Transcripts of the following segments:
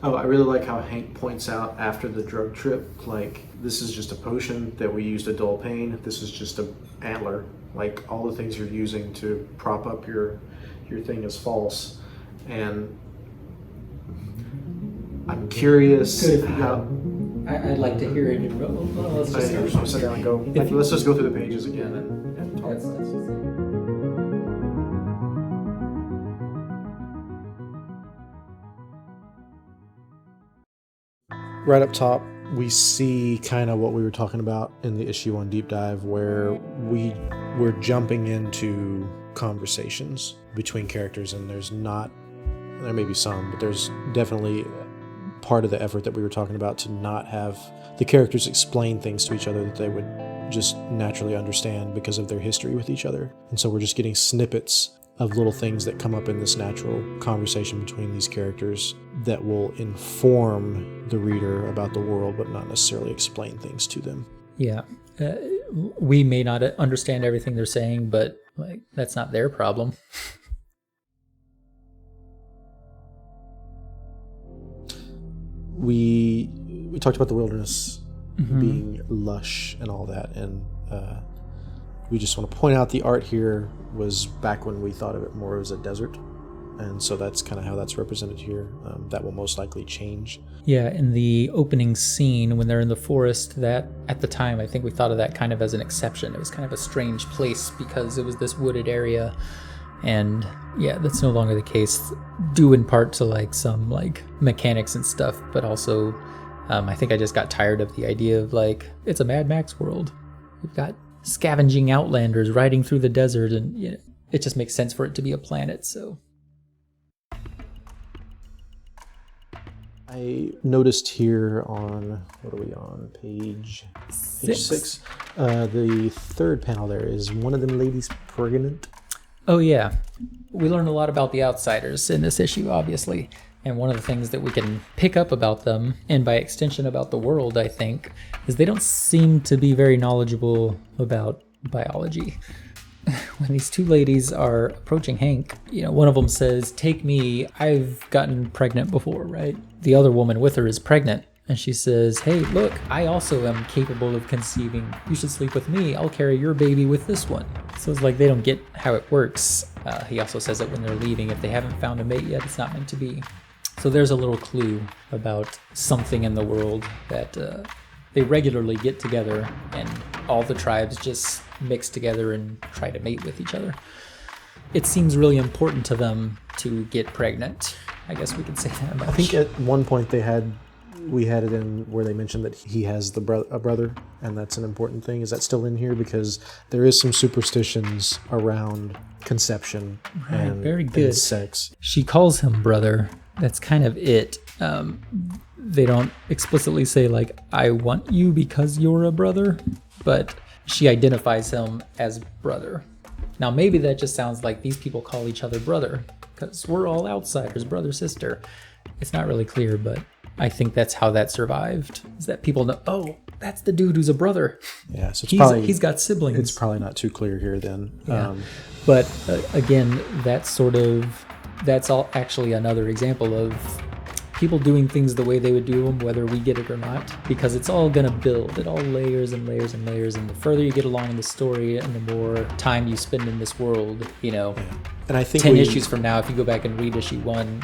Oh, I really like how Hank points out after the drug trip, like, this is just a potion that we use to dull pain. This is just a antler. Like, all the things you're using to prop up your thing is false. And I'm curious how... I'd like to hear it. Let's just sit down and go. Let's just go through the pages again and talk about it. Right up top, we see kind of what we were talking about in the issue on Deep Dive, where we're jumping into conversations between characters, and there may be some, but there's definitely part of the effort that we were talking about to not have the characters explain things to each other that they would just naturally understand because of their history with each other. And so we're just getting snippets of little things that come up in this natural conversation between these characters that will inform the reader about the world, but not necessarily explain things to them. Yeah. We may not understand everything they're saying, but that's not their problem. We talked about the wilderness being lush and all that, and we just want to point out the art here was back when we thought of it more as a desert, and so that's kind of how that's represented here. That will most likely change. Yeah, in the opening scene when they're in the forest, that at the time I think we thought of that kind of as an exception. It was kind of a strange place because it was this wooded area, and yeah, that's no longer the case, due in part to some mechanics and stuff, but also I think I just got tired of the idea of it's a Mad Max world. We've got scavenging outlanders riding through the desert, and it just makes sense for it to be a planet. So I noticed here on, what are we on, page 6, the third panel there is one of them ladies pregnant. Oh yeah, we learned a lot about the outsiders in this issue, obviously. And one of the things that we can pick up about them, and by extension about the world, I think, is they don't seem to be very knowledgeable about biology. When these two ladies are approaching Hank, one of them says, "Take me, I've gotten pregnant before," right? The other woman with her is pregnant, and she says, "Hey, look, I also am capable of conceiving. You should sleep with me. I'll carry your baby with this one." So it's like they don't get how it works. He also says that when they're leaving, if they haven't found a mate yet, it's not meant to be. So there's a little clue about something in the world that they regularly get together and all the tribes just mix together and try to mate with each other. It seems really important to them to get pregnant. I guess we could say that much. I think at one point we had it in where they mentioned that he has a brother, and that's an important thing. Is that still in here? Because there is some superstitions around conception and, very good. And sex. She calls him brother. That's kind of it. They don't explicitly say I want you because you're a brother, but she identifies him as brother. Now maybe that just sounds like these people call each other brother because we're all outsiders, brother, sister. It's not really clear, but I think that's how that survived, is that people know, oh, that's the dude who's a brother. Yeah, so he's got siblings. It's probably not too clear here then. Yeah. But again, that's all actually another example of people doing things the way they would do them, whether we get it or not, because it's all going to build. It all layers and layers and layers, and the further you get along in the story and the more time you spend in this world, Yeah. And I think 10 issues from now, if you go back and read issue 1,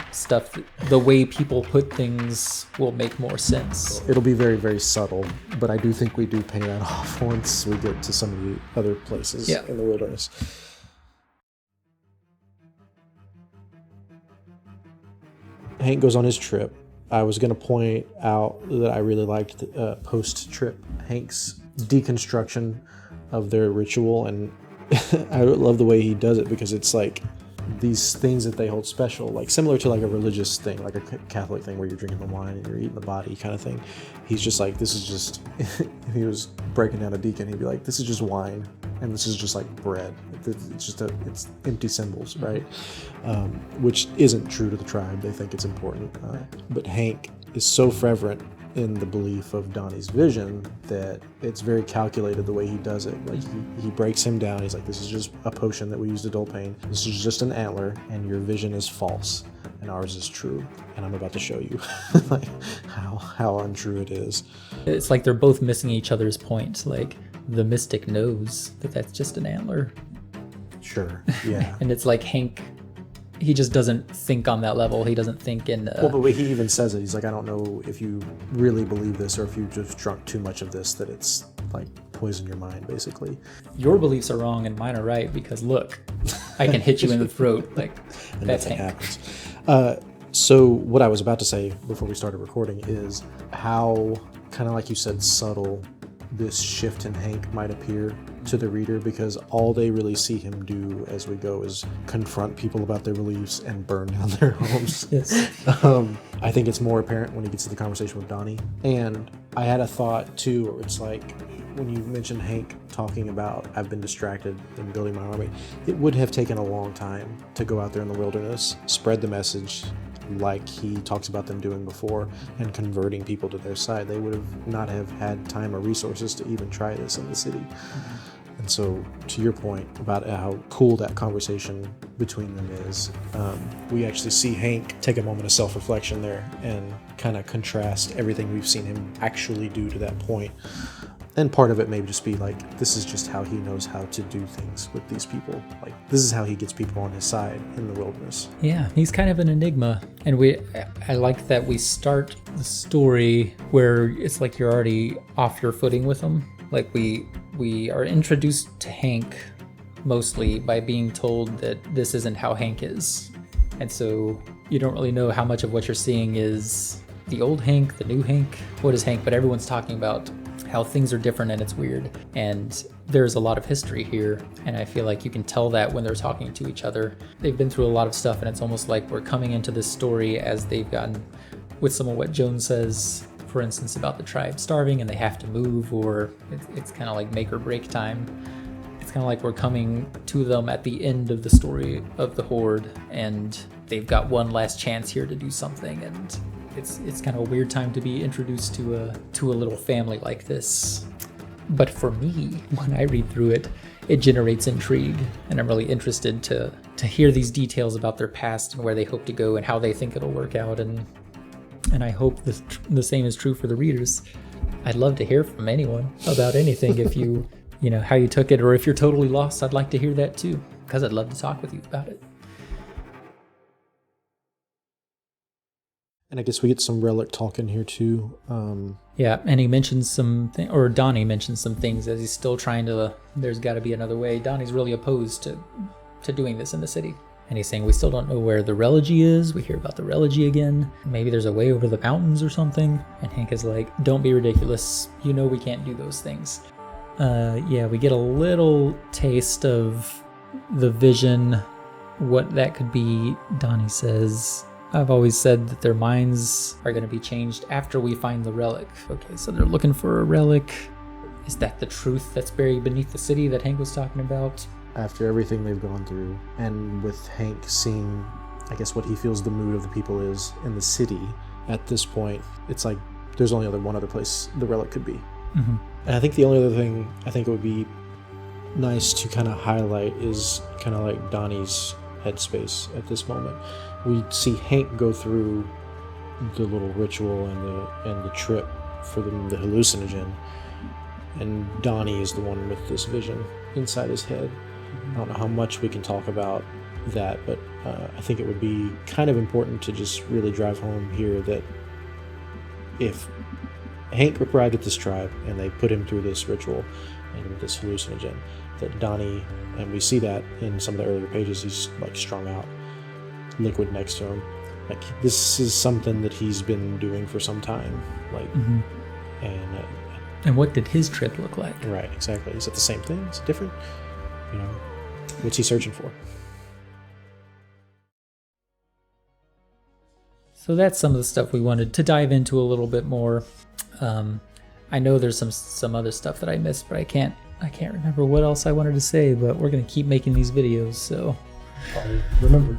the way people put things will make more sense. It'll be very, very subtle, but I do think we do pay that off once we get to some of the other places in the wilderness. Hank goes on his trip. I was going to point out that I really liked post-trip Hank's deconstruction of their ritual, and I love the way he does it because it's these things that they hold special, similar to a religious thing, like a Catholic thing where you're drinking the wine and you're eating the body kind of thing. He's just this is just, if he was breaking down a deacon, he'd be like, this is just wine and this is just bread. It's just it's empty symbols, right? Which isn't true to the tribe. They think it's important. But Hank is so fervent in the belief of Donnie's vision that it's very calculated the way he does it. He breaks him down. He's like, this is just a potion that we use to dull pain. This is just an antler, and your vision is false. and ours is true, and I'm about to show you like how untrue it is. It's like they're both missing each other's point. Like the mystic knows that that's just an antler. Sure, yeah. And it's like Hank, he just doesn't think on that level. He doesn't think in... Well, but he even says it. He's like, I don't know if you really believe this or if you just drunk too much of this, that it's like poison your mind, basically. Your beliefs are wrong and mine are right because look, I can hit you in the throat. Like, and that's nothing Hank. happens. So what I was about to say before we started recording is how, kind of like you said, subtle this shift in Hank might appear to the reader, because all they really see him do as we go is confront people about their beliefs and burn down their homes. Yes. I think it's more apparent when he gets to the conversation with Donnie. And I had a thought too, where it's like, when you mentioned Hank talking about, I've been distracted in building my army, it would have taken a long time to go out there in the wilderness, spread the message like he talks about them doing before, and converting people to their side. They would have not have had time or resources to even try this in the city. Mm-hmm. And so, to your point about how cool that conversation between them is, we actually see Hank take a moment of self-reflection there and kind of contrast everything we've seen him actually do to that point. And part of it may just be like, this is just how he knows how to do things with these people. Like, this is how he gets people on his side in the wilderness. Yeah, he's kind of an enigma. And I like that we start the story where it's like you're already off your footing with him. Like we are introduced to Hank mostly by being told that this isn't how Hank is. And so you don't really know how much of what you're seeing is the old Hank, the new Hank. What is Hank? But everyone's talking about how things are different and it's weird. And there's a lot of history here. And I feel like you can tell that when they're talking to each other. They've been through a lot of stuff, and it's almost like we're coming into this story as they've gotten, with some of what Joan says, for instance, about the tribe starving and they have to move, or it's kind of like make or break time. It's kind of like we're coming to them at the end of the story of the Horde, and they've got one last chance here to do something, and it's kind of a weird time to be introduced to a little family like this. But for me, when I read through it, it generates intrigue, and I'm really interested to hear these details about their past and where they hope to go and how they think it'll work out, and I hope the same is true for the readers. I'd love to hear from anyone about anything. If you know, how you took it, or if you're totally lost, I'd like to hear that too, because I'd love to talk with you about it. And I guess we get some relic talk in here too. Yeah, and he mentions or Donnie mentions some things as he's still trying to, there's got to be another way. Donnie's really opposed to doing this in the city. And he's saying, we still don't know where the Religy is. We hear about the Religy again. Maybe there's a way over the mountains or something. And Hank is like, don't be ridiculous. You know we can't do those things. Yeah, we get a little taste of the vision, what that could be. Donnie says, I've always said that their minds are going to be changed after we find the relic. Okay, so they're looking for a relic. Is that the truth that's buried beneath the city that Hank was talking about? After everything they've gone through, and with Hank seeing, I guess, what he feels the mood of the people is in the city at this point, it's like there's only one other place the relic could be. Mm-hmm. And I think the only other thing I think it would be nice to kind of highlight is kind of like Donnie's headspace at this moment. We see Hank go through the little ritual and the trip for the hallucinogen, and Donnie is the one with this vision inside his head. I don't know how much we can talk about that, but I think it would be kind of important to just really drive home here that if Hank arrived at this tribe and they put him through this ritual and this hallucinogen, that Donnie, and we see that in some of the earlier pages, he's like strung out, liquid next to him. Like, this is something that he's been doing for some time. Like, mm-hmm. And what did his trip look like? Right, exactly. Is it the same thing? Is it different? You know, what's he searching for? So that's some of the stuff we wanted to dive into a little bit more. I know there's some other stuff that I missed, but I can't remember what else I wanted to say. But we're gonna keep making these videos, so I'll remember.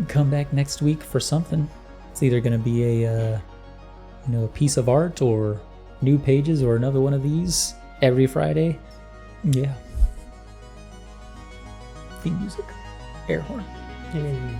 Come back next week for something. It's either gonna be a piece of art or new pages or another one of these every Friday. Yeah. Theme music. Air horn. Yay.